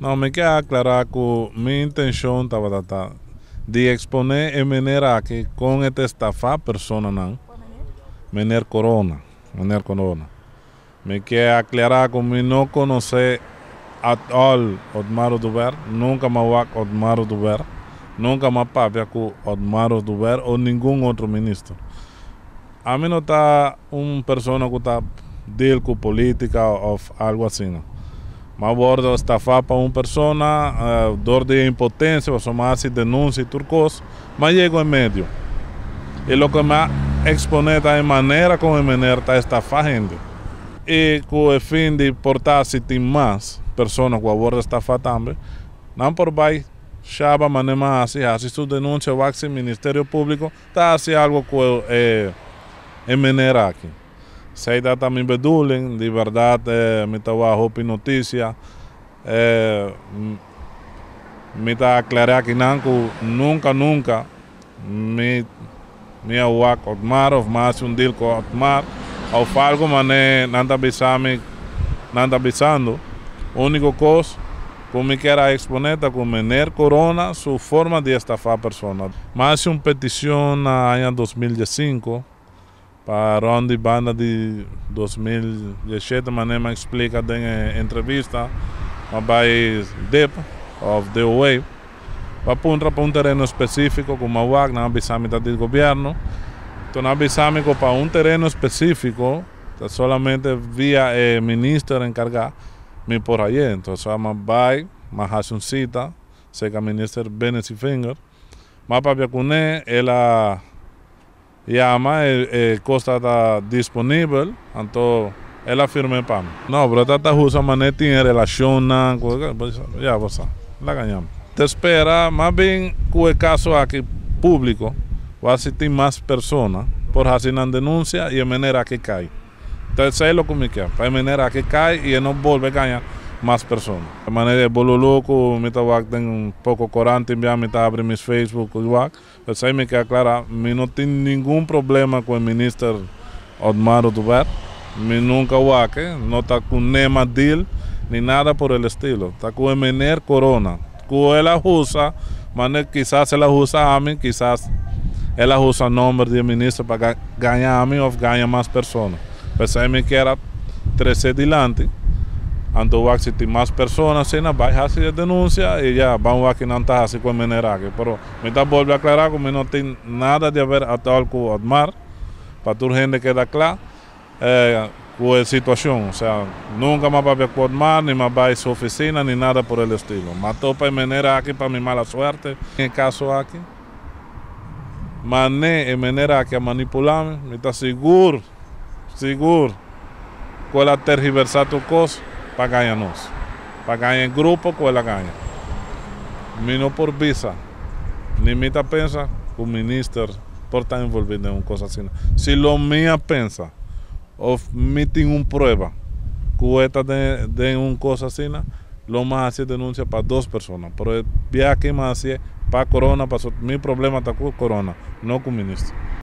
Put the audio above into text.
No, me queda aclarar que mi intención estaba de exponer de manera que con esta estafa persona no, mener corona. Me queda aclarar que me no conoce at all Otmar Oduber, nunca me voy a Otmar Oduber, nunca me papia con Otmar Oduber o ningún otro ministro. A mí no está una persona que está deal con política o algo así, no. Me abordo estafar para una persona, dor de impotência, o más así denuncia y turcos, me llego en medio. Y lo que me expone de manera como de manera está estafar gente. Y con el fin de portar si tem más personas que abordan estafar también, no por vai, chava manema así su denuncia o axi Ministerio Público, está así algo que en manera aquí. Sei dat também bedoeling, de verdade, me estava a notícia, me está aclarar que nunca me awak Otmar of mais deal com Otmar, ou algo mané nada avisando. Único coisa que me quero exponer é com mener corona sua forma de estafar pessoas. Mas uma petição na ano 2015 para onde banda de 2017 manema explica em entrevista mas DEP of the Wave para um terreno específico como a UAC na avisamiento do governo. Então avisamiento para um terreno específico solamente via ministro encargado me por aí. Então vai hace uma cita sei que a ministra Benesi Finger mas para com ela llama, costa está disponível, então ela firme para mim. Não, pero esta usa mané tem relação, já você, la ganhamos. Te espera, mais bem com o caso aqui público, vai ter mais pessoas por fazer uma denúncia e a maneira que cai. Então isso é o que me quer, para a maneira que cai e não volve a ganhar mais pessoas. De maneira bolo louco, me estava com pouco corante, me está abrindo meu Facebook, mas aí me quer aclarar, me não tem nenhum problema com o ministro Otmar Oduber, me nunca não está com nenhuma deal, nem nada por el estilo, está com o mener corona, com ela usa, mas quizás ela usa a mim, quizás ela usa o nome do ministro para ganhar a mim ou ganhar mais pessoas. Mas aí me quer trazer adiante. Então, se tem mais pessoas, vai fazer a denúncia e já vamos aqui não está assim com a maneira aqui. Mas me está voltando a aclarar que não tem nada de ver a tal com o Otmar, para toda gente queda clara com a situação. Ou seja, nunca mais vai com o Otmar, nem mais vai a sua oficina, nem nada por el estilo. Matou para a maneira aqui, para minha mala sorte, em caso aqui. Mas nem a maneira que a manipular, me está seguro que ela tergiversar tu coisa. Para ganhar nós, para ganhar grupo que ela ganha. Me não por visa, nem me tá pensa que o ministro por estar envolvido em uma coisa assim. Se lo minha pensa, ou me tem uma prova que esta de uma coisa assim, lo mais hace denúncia para duas pessoas. Pero via que mais para corona, para meu problema está com corona, não com o ministro.